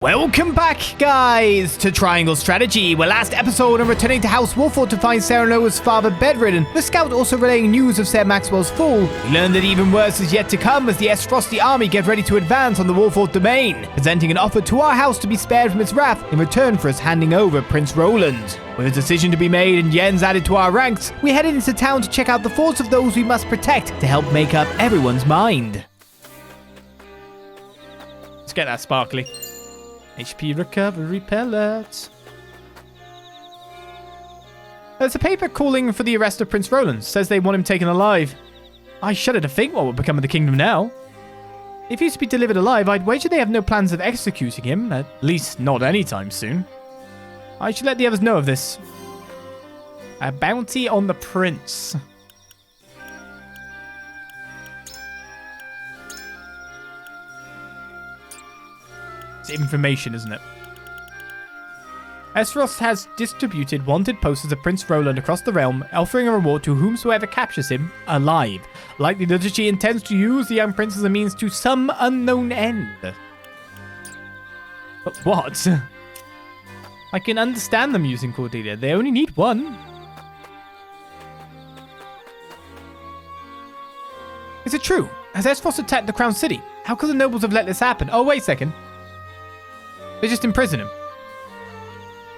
Welcome back, guys, to Triangle Strategy, where last episode I'm returning to House Wolford to find Sarah Noah's father bedridden. The scout also relaying news of Sir Maxwell's fall. We learn that even worse is yet to come as the Aesfrosti army get ready to advance on the Wolford domain, presenting an offer to our house to be spared from its wrath in return for us handing over Prince Roland. With a decision to be made and yens added to our ranks, we headed into town to check out the forts of those we must protect to help make up everyone's mind. Let's get that sparkly. HP recovery pellets. There's a paper calling for the arrest of Prince Roland. Says they want him taken alive. I shudder to think what will become of the kingdom now. If he's to be delivered alive, I'd wager they have no plans of executing him. At least not anytime soon. I should let the others know of this. A bounty on the prince. Information, isn't it? Aesfrost has distributed wanted posters of Prince Roland across the realm, offering a reward to whomsoever captures him alive. Likely that she intends to use the young prince as a means to some unknown end. But what? I can understand them using Cordelia. They only need one. Is it true? Has Aesfrost attacked the Crown City? How could the nobles have let this happen? Oh, wait a second. They just imprison him.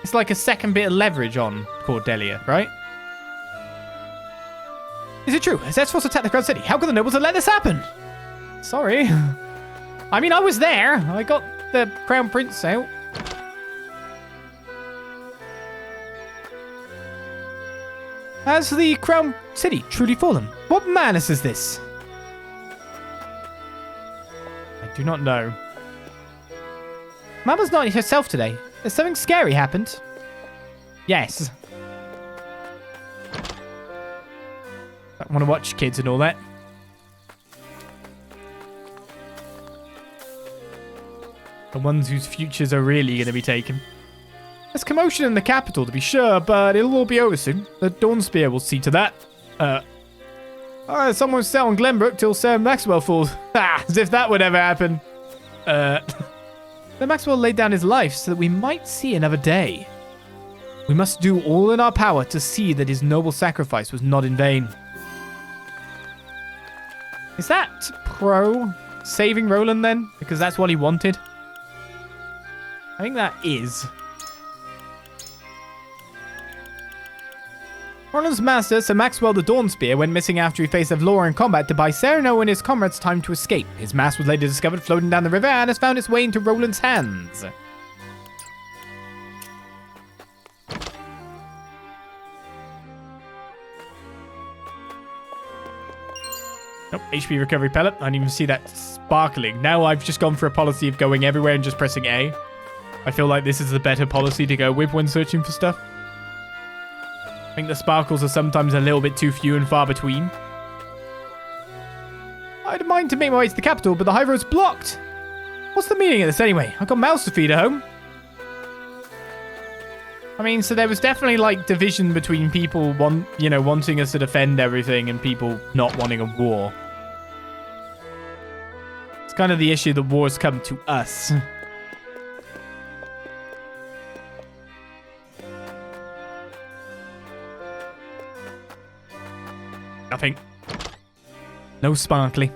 It's like a second bit of leverage on Cordelia, right? Is it true? Has Aesfrost attacked the Crown City? How could the nobles have let this happen? Sorry. I mean, I was there. I got the Crown Prince out. Has the Crown City truly fallen? What madness is this? I do not know. Mama's not herself today. Has something scary happened? Yes. I want to watch kids and all that. The ones whose futures are really going to be taken. There's commotion in the capital, to be sure, but it'll all be over soon. The Dawnspear will see to that. Someone stay on Glenbrook till Sir Maxwell falls. As if that would ever happen. Sir Maxwell laid down his life so that we might see another day. We must do all in our power to see that his noble sacrifice was not in vain. Is that pro saving Roland then? Because that's what he wanted? I think that is. Roland's master, Sir Maxwell the Dawnspear, went missing after he faced Avlora in combat to buy Sereno and his comrades time to escape. His mask was later discovered floating down the river and has found its way into Roland's hands. Nope, HP recovery pellet. I didn't even see that sparkling. Now I've just gone for a policy of going everywhere and just pressing A. I feel like this is the better policy to go with when searching for stuff. I think the sparkles are sometimes a little bit too few and far between. I'd mind to make my way to the capital, but the high road's blocked. What's the meaning of this anyway? I've got mouths to feed at home. I mean, so there was definitely like division between people wanting us to defend everything and people not wanting a war. It's kind of the issue that wars come to us. Nothing. No sparkly.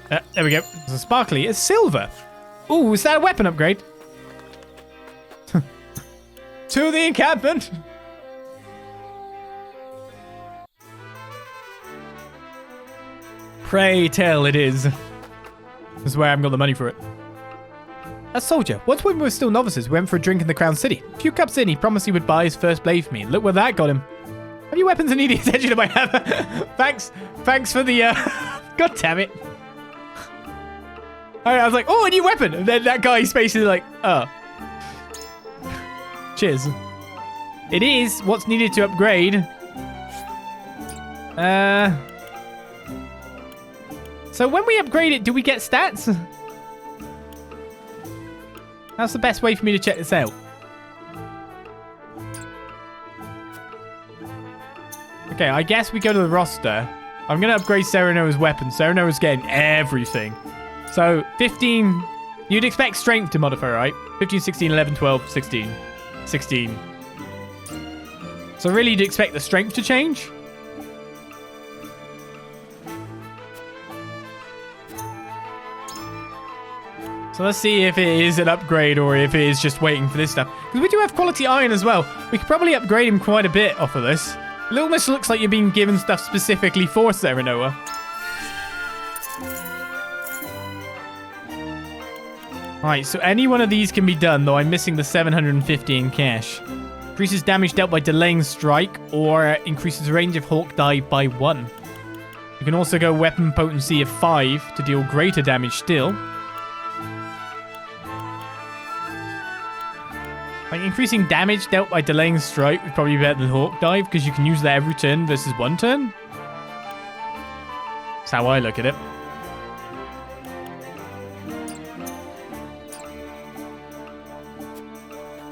There we go. There's a sparkly. It's silver. Ooh, is that a weapon upgrade? To the encampment. Pray tell it is. This is where I haven't got the money for it. A soldier. Once when we were still novices, we went for a drink in the Crown City. A few cups in, he promised he would buy his first blade for me. Look where that got him. Have you weapons that need the attention of my hammer? Thanks for the, God damn it. I was like, oh, a new weapon. And then that guy's basically like, oh. Cheers. It is what's needed to upgrade. So when we upgrade it, do we get stats? That's the best way for me to check this out. Okay, I guess we go to the roster. I'm going to upgrade Serenoa's weapon. Serenoa's getting everything. So, 15... You'd expect strength to modify, right? 15, 16, 11, 12, 16. 16. So really you'd expect the strength to change? So let's see if it is an upgrade or if it is just waiting for this stuff. Because we do have quality iron as well. We could probably upgrade him quite a bit off of this. It almost looks like you're being given stuff specifically for Serenoa. Alright, so any one of these can be done, though I'm missing the 750 in cash. Increases damage dealt by delaying strike, or increases range of Hawk Dive by 1. You can also go weapon potency of 5 to deal greater damage still. Like, increasing damage dealt by delaying strike would probably be better than Hawk Dive, because you can use that every turn versus one turn. That's how I look at it.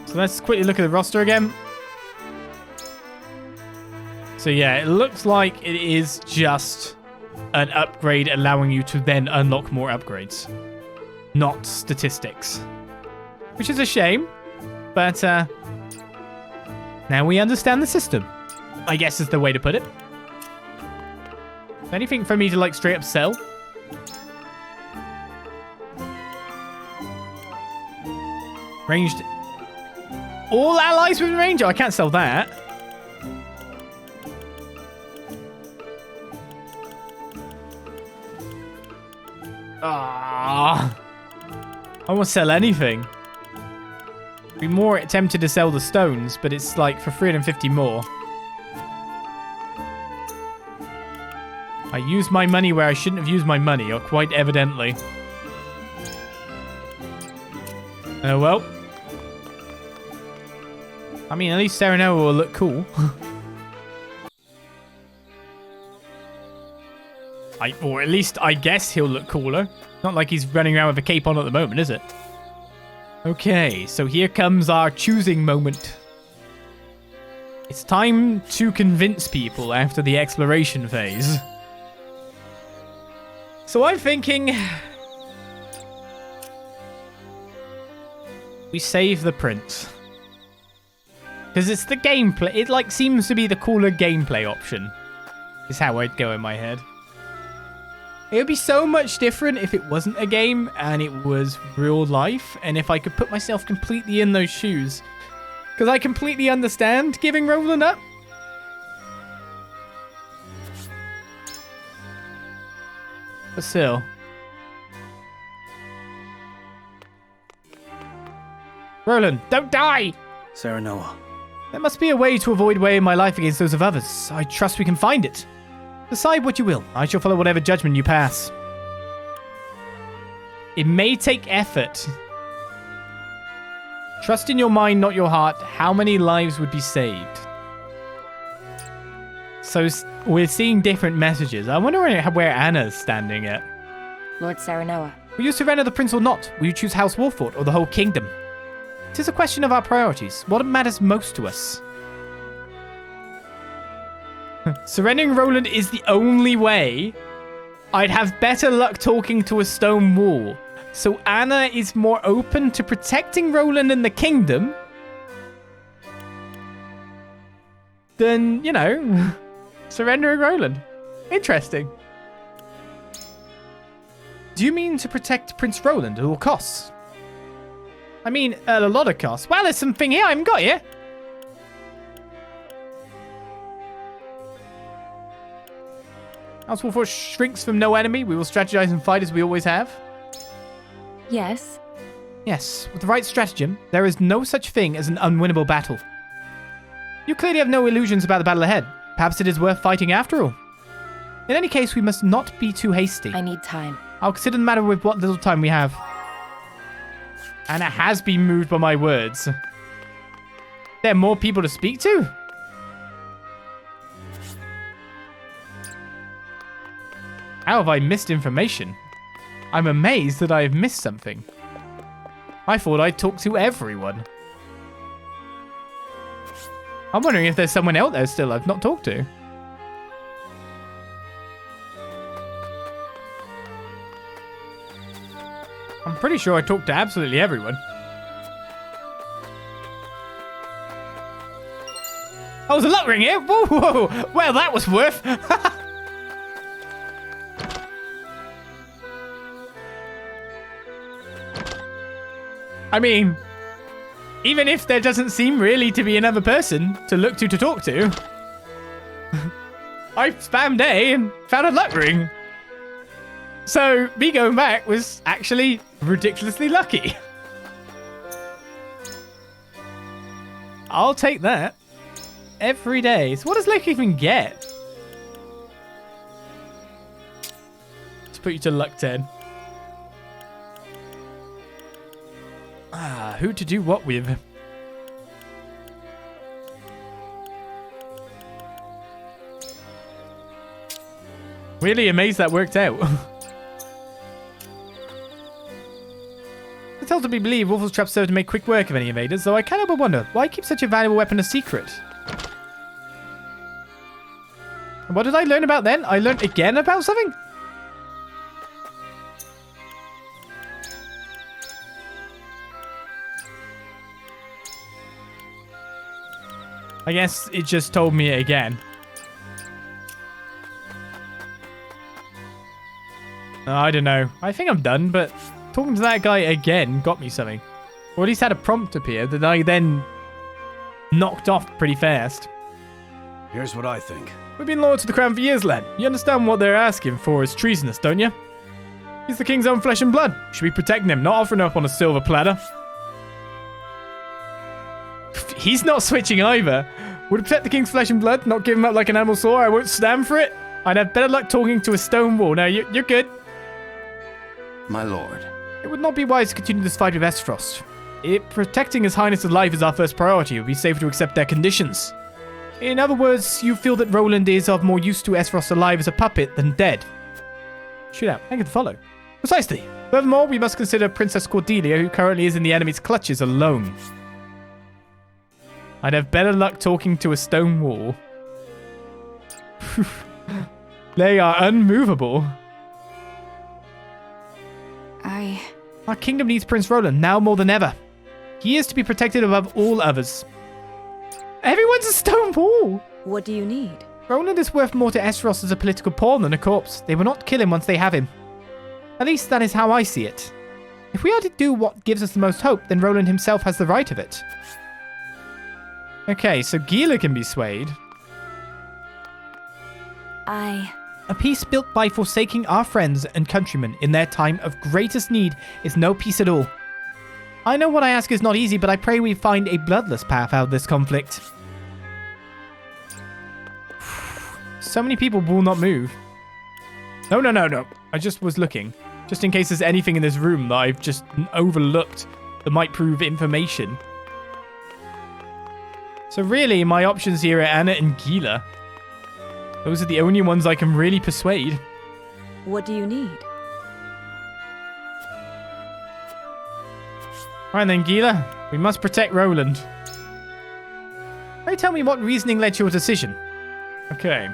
So let's quickly look at the roster again. So yeah, it looks like it is just an upgrade allowing you to then unlock more upgrades. Not statistics. Which is a shame. But now we understand the system, I guess is the way to put it. Anything for me to like straight up sell? Ranged. All allies with range? Oh, I can't sell that. Ah, I won't sell anything. Be more tempted to sell the stones, but it's like for 350 more. I used my money where I shouldn't have used my money, or quite evidently. Oh well. I mean, at least Serenoa will look cool. Or at least I guess he'll look cooler. Not like he's running around with a cape on at the moment, is it? Okay, so here comes our choosing moment. It's time to convince people after the exploration phase. So I'm thinking... we save the prince. Because it's the gameplay. It like seems to be the cooler gameplay option. Is how I'd go in my head. It would be so much different if it wasn't a game and it was real life. And if I could put myself completely in those shoes. Because I completely understand giving Roland up. But still. Roland, don't die! Serenoa. There must be a way to avoid weighing my life against those of others. I trust we can find it. Decide what you will. I shall follow whatever judgment you pass. It may take effort. Trust in your mind, not your heart. How many lives would be saved? So we're seeing different messages. I wonder where Anna's standing at. Lord Serenoa. Will you surrender the prince or not? Will you choose House Wolford or the whole kingdom? It is a question of our priorities. What matters most to us? Surrendering Roland is the only way. I'd have better luck talking to a stone wall. So Anna is more open to protecting Roland and the kingdom than, you know, surrendering Roland. Interesting. Do you mean to protect Prince Roland at all costs? I mean, at a lot of costs. Well, there's something here I haven't got yet. House Wolford shrinks from no enemy. We will strategize and fight as we always have. Yes. Yes, with the right stratagem, there is no such thing as an unwinnable battle. You clearly have no illusions about the battle ahead. Perhaps it is worth fighting after all. In any case, we must not be too hasty. I need time. I'll consider the matter with what little time we have. Anna has been moved by my words. There are more people to speak to? How have I missed information? I'm amazed that I have missed something. I thought I'd talk to everyone. I'm wondering if there's someone out there still I've not talked to. I'm pretty sure I talked to absolutely everyone. Oh, there's a luck ring here. Whoa, whoa. Well, that was worth. I mean, even if there doesn't seem really to be another person to look to talk to, I spammed A and found a luck ring. So me going back was actually ridiculously lucky. I'll take that every day. So what does luck even get? Let's put you to luck 10. Who to do what with? Really amazed that worked out. It tells me believe Wolf's traps serve to make quick work of any invaders, though I cannot but wonder why keep such a valuable weapon a secret. And what did I learn about then? I learned again about something? I guess it just told me it again. I don't know. I think I'm done, but talking to that guy again got me something. Or at least had a prompt appear that I then knocked off pretty fast. Here's what I think. We've been loyal to the crown for years, lad. You understand what they're asking for is treasonous, don't you? He's the king's own flesh and blood. Should be protecting him, not offering up on a silver platter. He's not switching either. Would protect the king's flesh and blood, not give him up like an animal sore. I won't stand for it. I'd have better luck talking to a stone wall. Now, you're good. My lord. It would not be wise to continue this fight with Aesfrost. Protecting His Highness's life is our first priority. It would be safer to accept their conditions. In other words, you feel that Roland is of more use to Aesfrost alive as a puppet than dead. Shoot out. I can follow. Precisely. Furthermore, we must consider Princess Cordelia, who currently is in the enemy's clutches, alone. I'd have better luck talking to a stone wall. They are unmovable. Our kingdom needs Prince Roland now more than ever. He is to be protected above all others. Everyone's a stone wall. What do you need? Roland is worth more to Aesfrost as a political pawn than a corpse. They will not kill him once they have him. At least that is how I see it. If we are to do what gives us the most hope, then Roland himself has the right of it. Okay, so Gila can be swayed. A peace built by forsaking our friends and countrymen in their time of greatest need is no peace at all. I know what I ask is not easy, but I pray we find a bloodless path out of this conflict. So many people will not move. No. I just was looking. Just in case there's anything in this room that I've just overlooked that might prove information. So really, my options here are Anna and Gila. Those are the only ones I can really persuade. What do you need? Right then, Gila. We must protect Roland. Pray tell me what reasoning led to your decision. Okay.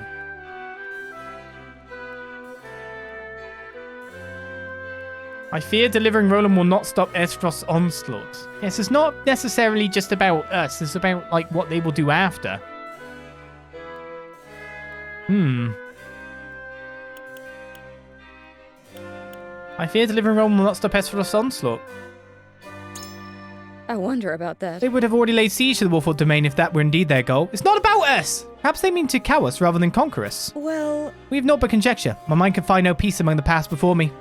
I fear delivering Roland will not stop Aesfrost's onslaught. Yes, it's not necessarily just about us. It's about, like, what they will do after. I fear delivering Roland will not stop Aesfrost's onslaught. I wonder about that. They would have already laid siege to the Wolford domain if that were indeed their goal. It's not about us! Perhaps they mean to cow us rather than conquer us. Well... We have naught but conjecture. My mind can find no peace among the past before me.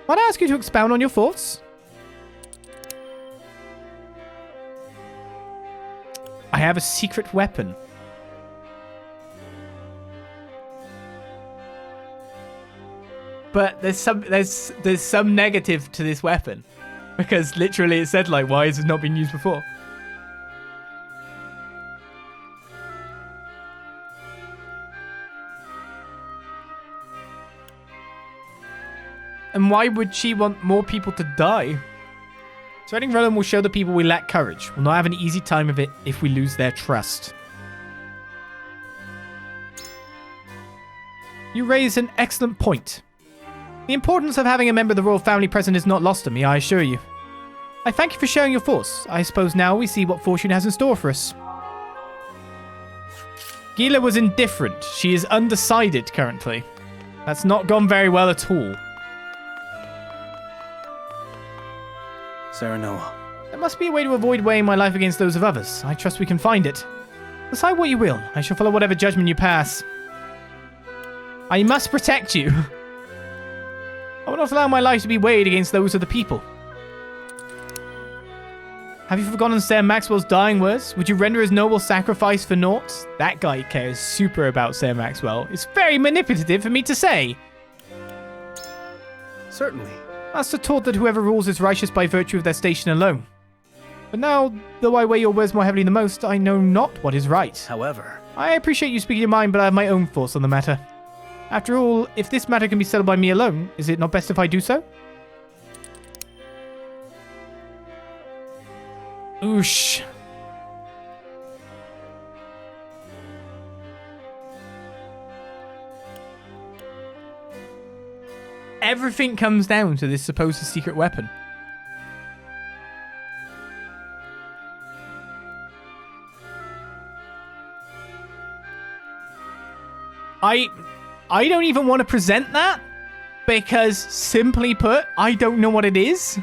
Might I ask you to expound on your thoughts? I have a secret weapon. But there's some negative to this weapon. Because literally it said, like, why has it not been used before? And why would she want more people to die? Threatening Roland will show the people we lack courage. We'll not have an easy time of it if we lose their trust. You raise an excellent point. The importance of having a member of the royal family present is not lost on me, I assure you. I thank you for sharing your thoughts. I suppose now we see what fortune has in store for us. Gila was indifferent. She is undecided currently. That's not gone very well at all. Serenoa. There must be a way to avoid weighing my life against those of others. I trust we can find it. Decide what you will. I shall follow whatever judgment you pass. I must protect you. I will not allow my life to be weighed against those of the people. Have you forgotten Sir Maxwell's dying words? Would you render his noble sacrifice for naught? That guy cares super about Sir Maxwell. It's very manipulative for me to say. Certainly. Master taught that whoever rules is righteous by virtue of their station alone. But now, though I weigh your words more heavily than most, I know not what is right. However, I appreciate you speaking your mind, but I have my own thoughts on the matter. After all, if this matter can be settled by me alone, is it not best if I do so? Oosh. Everything comes down to this supposed secret weapon. I don't even want to present that because, simply put, I don't know what it is.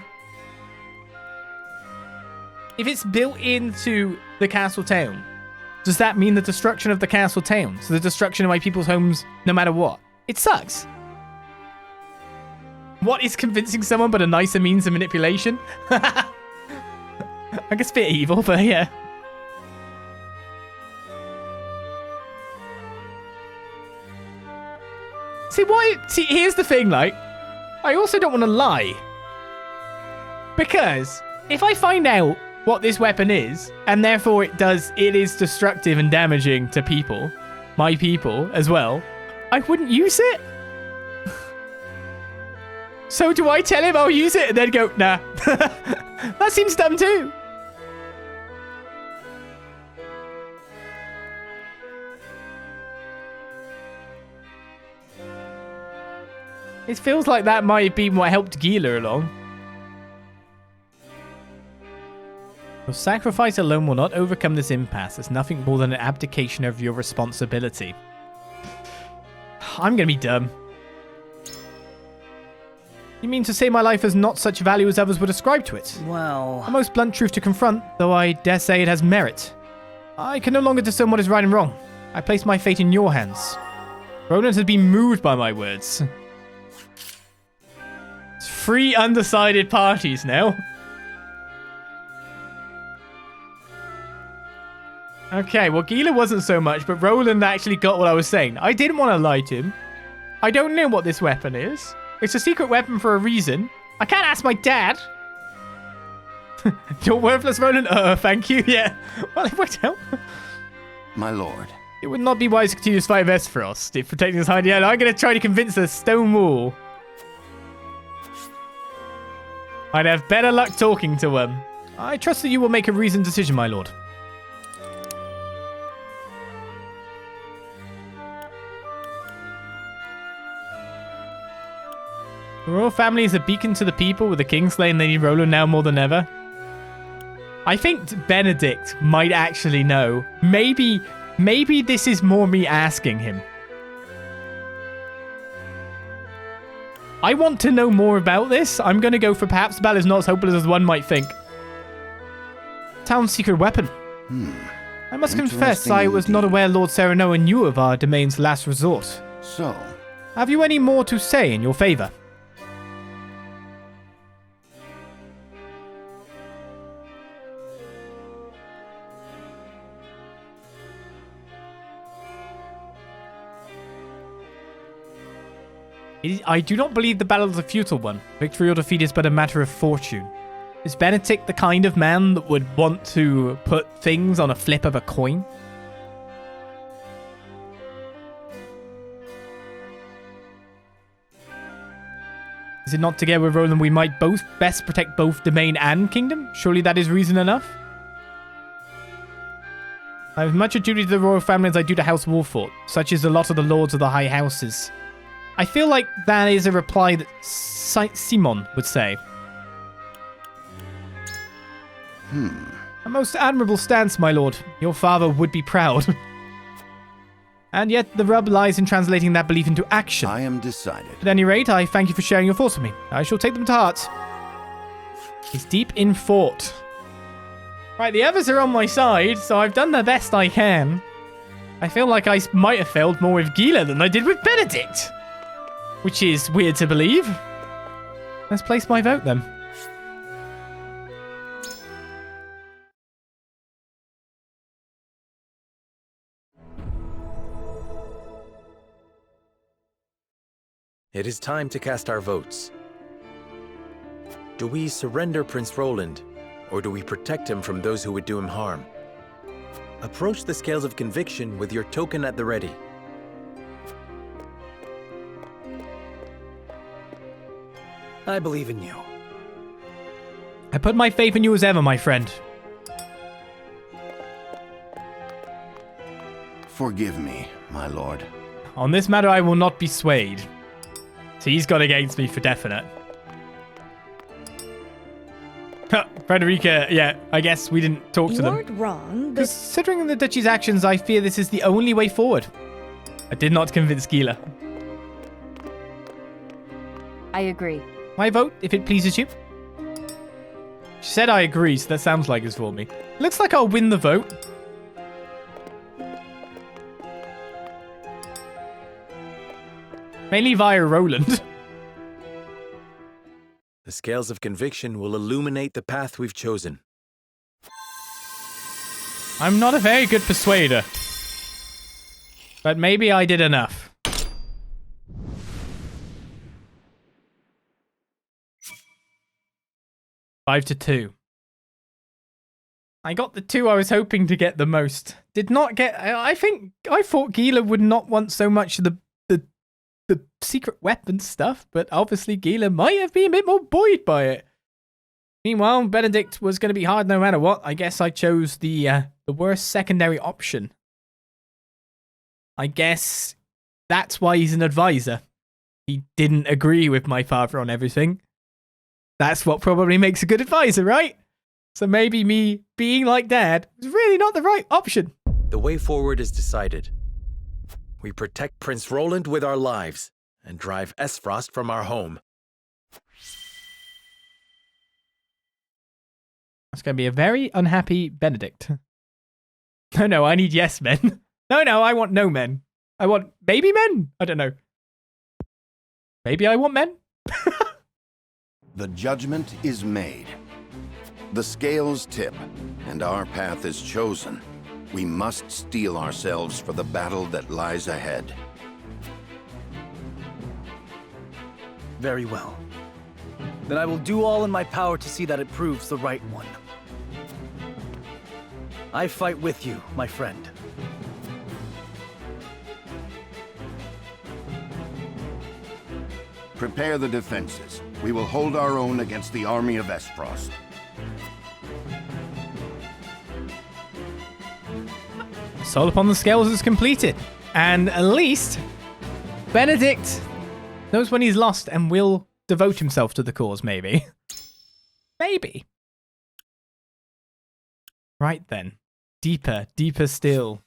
If it's built into the castle town, does that mean the destruction of the castle town? So the destruction of my people's homes no matter what? It sucks. What is convincing someone but a nicer means of manipulation? I guess a bit evil, but yeah. See, here's the thing, like, I also don't want to lie. Because if I find out what this weapon is, and therefore it is destructive and damaging to people, my people as well, I wouldn't use it. So do I tell him I'll use it and then go, nah? That seems dumb too. It feels like that might have been what helped Gila along. Your sacrifice alone will not overcome this impasse. It's nothing more than an abdication of your responsibility. I'm gonna be dumb. You mean to say my life has not such value as others would ascribe to it? well... A most blunt truth to confront, though I dare say it has merit. I can no longer discern what is right and wrong. I place my fate in your hands. Roland has been moved by my words. It's 3 undecided parties now. Okay, well, Gila wasn't so much, but Roland actually got what I was saying. I didn't want to lie to him. I don't know what this weapon is. It's a secret weapon for a reason. I can't ask my dad. You're worthless, Roland. Thank you. Yeah. Well, it worked out. My lord. It would not be wise to continue this fight of Aesfrost if protecting this hide. Yeah, I'm going to try to convince the stone wall. I'd have better luck talking to him. I trust that you will make a reasoned decision, my lord. The royal family is a beacon to the people, with the king slain. They need Roland now more than ever. I think Benedict might actually know. Maybe this is more me asking him. I want to know more about this. I'm going to go for perhaps the battle is not as hopeless as one might think. Town's secret weapon. I must confess, I was not aware Lord Serenoa knew of our domain's last resort. So, Have you any more to say in your favor? I do not believe the battle is a futile one. Victory or defeat is but a matter of fortune. Is Benedict the kind of man that would want to put things on a flip of a coin? Is it not together with Roland we might both best protect both domain and kingdom? Surely that is reason enough? I have much a duty to the royal family as I do to House Wolfort. Such is the lot of the lords of the high houses. I feel like that is a reply that Simon would say. A most admirable stance, my lord. Your father would be proud. And yet the rub lies in translating that belief into action. I am decided. At any rate, I thank you for sharing your thoughts with me. I shall take them to heart. He's deep in thought. Right, the others are on my side, so I've done the best I can. I feel like I might have failed more with Gila than I did with Benedict. Which is weird to believe. Let's place my vote then. It is time to cast our votes. Do we surrender Prince Roland, or do we protect him from those who would do him harm? Approach the scales of conviction with your token at the ready. I believe in you. I put my faith in you as ever, my friend. Forgive me, my lord. On this matter, I will not be swayed. So he's gone against me for definite. Frederica, yeah, I guess we didn't talk to them. You aren't wrong, but... Considering the Duchy's actions, I fear this is the only way forward. I did not convince Gila. I agree. My vote, if it pleases you. She said I agree, so that sounds like it's for me. Looks like I'll win the vote. Mainly via Roland. The scales of conviction will illuminate the path we've chosen. I'm not a very good persuader. But maybe I did enough. Five to 2. I got the 2 I was hoping to get the most. Did not get... I thought Gila would not want so much the secret weapon stuff, but obviously Gila might have been a bit more buoyed by it. Meanwhile, Benedict was going to be hard no matter what. I guess I chose the worst secondary option. I guess that's why he's an advisor. He didn't agree with my father on everything. That's what probably makes a good advisor, right? So maybe me being like Dad was really not the right option. The way forward is decided. We protect Prince Roland with our lives and drive Aesfrost from our home. That's going to be a very unhappy Benedict. No, I need yes men. No, I want no men. I want baby men? I don't know. Maybe I want men? The judgment is made. The scales tip, and our path is chosen. We must steel ourselves for the battle that lies ahead. Very well. Then I will do all in my power to see that it proves the right one. I fight with you, my friend. Prepare the defenses. We will hold our own against the army of Aesfrost. Assault upon the scales is completed. And at least Benedict knows when he's lost and will devote himself to the cause, maybe. Maybe. Right then. Deeper still.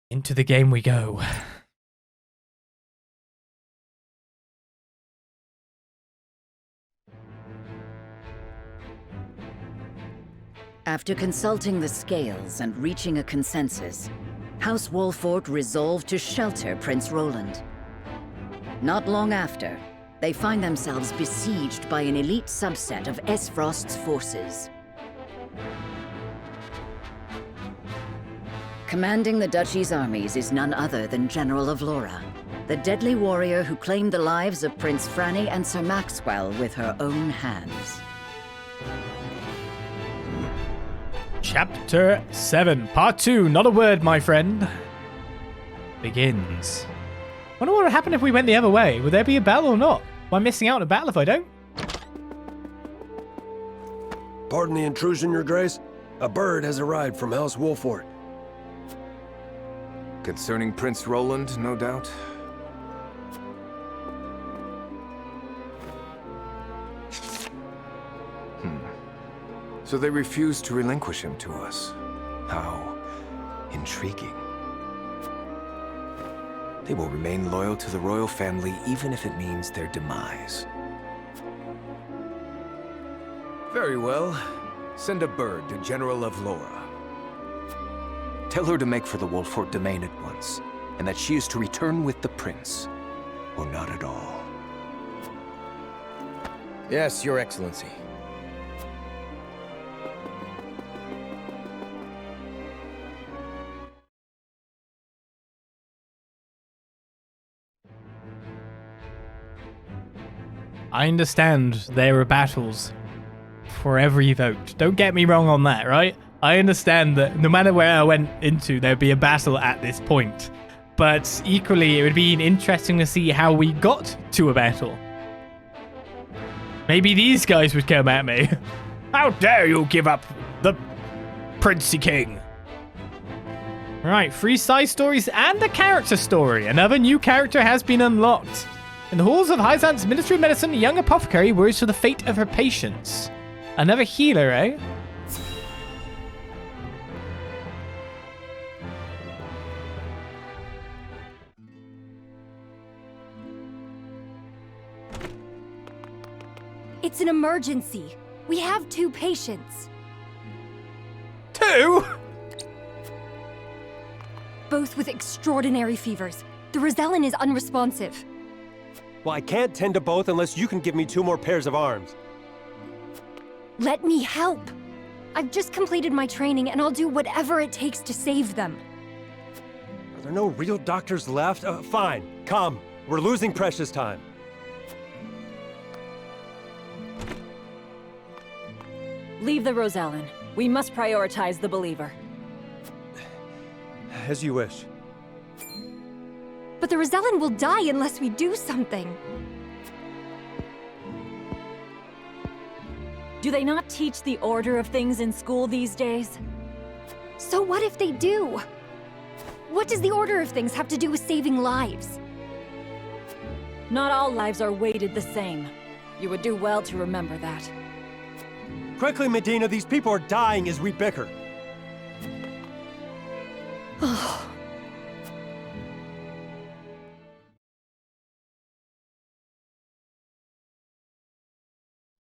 Into the game we go. After consulting the scales and reaching a consensus, House Wolfort resolved to shelter Prince Roland. Not long after, they find themselves besieged by an elite subset of Aesfrost's forces. Commanding the Duchy's armies is none other than General of Laura, the deadly warrior who claimed the lives of Prince Franny and Sir Maxwell with her own hands. Chapter 7, Part 2, not a word, my friend. Begins. Wonder what would happen if we went the other way. Would there be a battle or not? Am I missing out on a battle if I don't? Pardon the intrusion, Your Grace. A bird has arrived from House Wolfort. Concerning Prince Roland, no doubt? So they refused to relinquish him to us. How intriguing. They will remain loyal to the royal family even if it means their demise. Very well. Send a bird to General of Laura. Tell her to make for the Wolfort domain at once, and that she is to return with the prince, or not at all. Yes, Your Excellency. I understand there are battles for every vote. Don't get me wrong on that, right? I understand that no matter where I went into, there'd be a battle at this point. But equally, it would be interesting to see how we got to a battle. Maybe these guys would come at me. How dare you give up the Princey King? Right, 3 side stories and a character story. Another new character has been unlocked. In the halls of Hyzante's Ministry of Medicine, a young apothecary worries for the fate of her patients. Another healer, eh? It's an emergency. We have 2 patients. 2? Both with extraordinary fevers. The Rosellan is unresponsive. Well, I can't tend to both unless you can give me 2 more pairs of arms. Let me help. I've just completed my training and I'll do whatever it takes to save them. Are there no real doctors left? Fine, come. We're losing precious time. Leave the Rosellan. We must prioritize the believer. As you wish. But the Rosellan will die unless we do something. Do they not teach the order of things in school these days? So what if they do? What does the order of things have to do with saving lives? Not all lives are weighted the same. You would do well to remember that. Quickly, Medina, these people are dying as we bicker.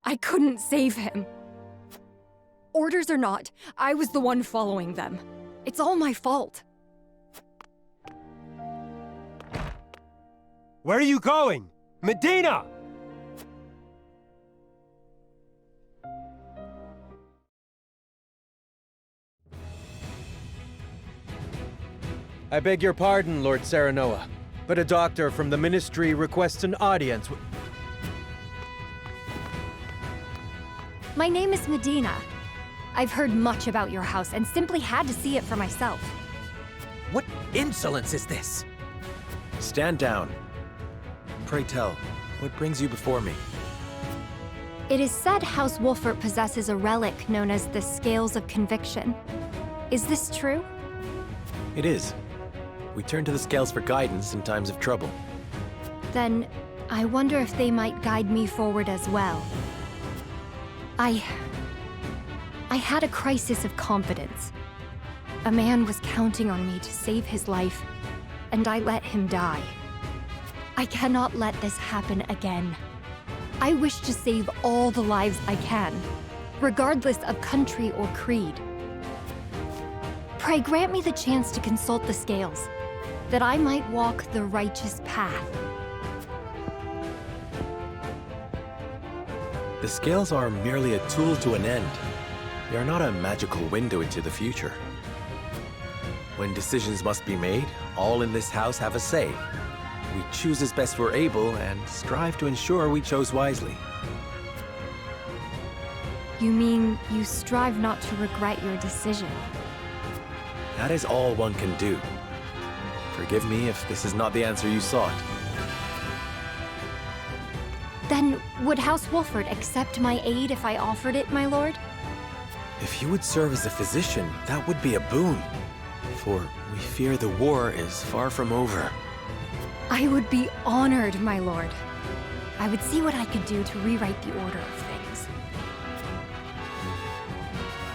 I couldn't save him. Orders or not, I was the one following them. It's all my fault. Where are you going? Medina! I beg your pardon, Lord Serenoa, but a doctor from the Ministry requests an audience with... My name is Medina. I've heard much about your house and simply had to see it for myself. What insolence is this? Stand down. Pray tell, what brings you before me? It is said House Wolfert possesses a relic known as the Scales of Conviction. Is this true? It is. We turn to the scales for guidance in times of trouble. Then, I wonder if they might guide me forward as well. I had a crisis of confidence. A man was counting on me to save his life, and I let him die. I cannot let this happen again. I wish to save all the lives I can, regardless of country or creed. Pray grant me the chance to consult the scales, that I might walk the righteous path. The scales are merely a tool to an end. They are not a magical window into the future. When decisions must be made, all in this house have a say. We choose as best we're able and strive to ensure we chose wisely. You mean you strive not to regret your decision? That is all one can do. Forgive me if this is not the answer you sought. Then, would House Wolfert accept my aid if I offered it, my lord? If you would serve as a physician, that would be a boon. For We fear the war is far from over. I would be honored, my lord. I would see what I could do to rewrite the order of things.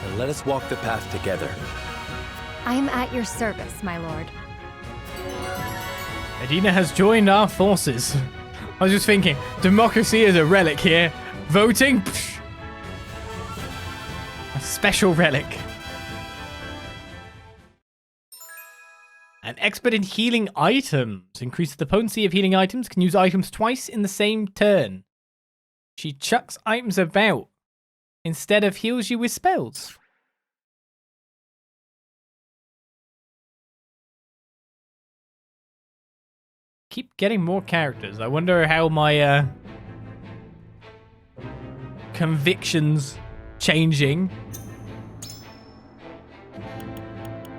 Then let us walk the path together. I am at your service, my lord. Medina has joined our forces. I was just thinking, democracy is a relic here. Voting? Psh. A special relic. An expert in healing items. Increases the potency of healing items. Can use items twice in the same turn. She chucks items about instead of heals you with spells. Keep getting more characters. I wonder how my convictions changing.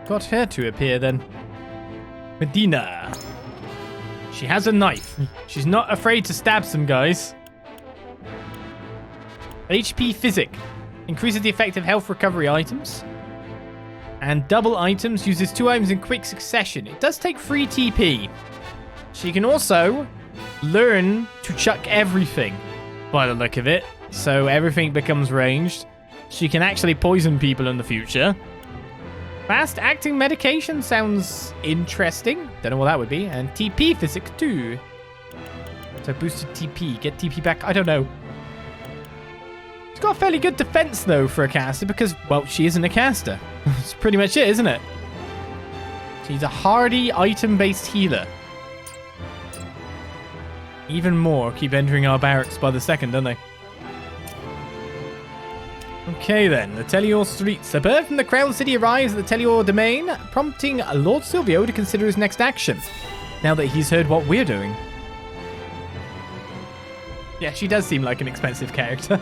Got her to appear then. Medina. She has a knife. She's not afraid to stab some guys. HP Physic. Increases the effect of health recovery items. And double items. Uses 2 items in quick succession. It does take 3 TP. She can also learn to chuck everything by the look of it. So everything becomes ranged. She can actually poison people in the future. Fast-acting medication sounds interesting. Don't know what that would be. And TP physics too. So boosted TP. Get TP back. I don't know. She's got a fairly good defense, though, for a caster because, well, she isn't a caster. That's pretty much it, isn't it? She's a hardy item-based healer. Even more keep entering our barracks by the second, don't they? Okay then, the Telior streets. A bird from the Crown City arrives at the Telior domain, prompting Lord Silvio to consider his next action, now that he's heard what we're doing. Yeah, she does seem like an expensive character.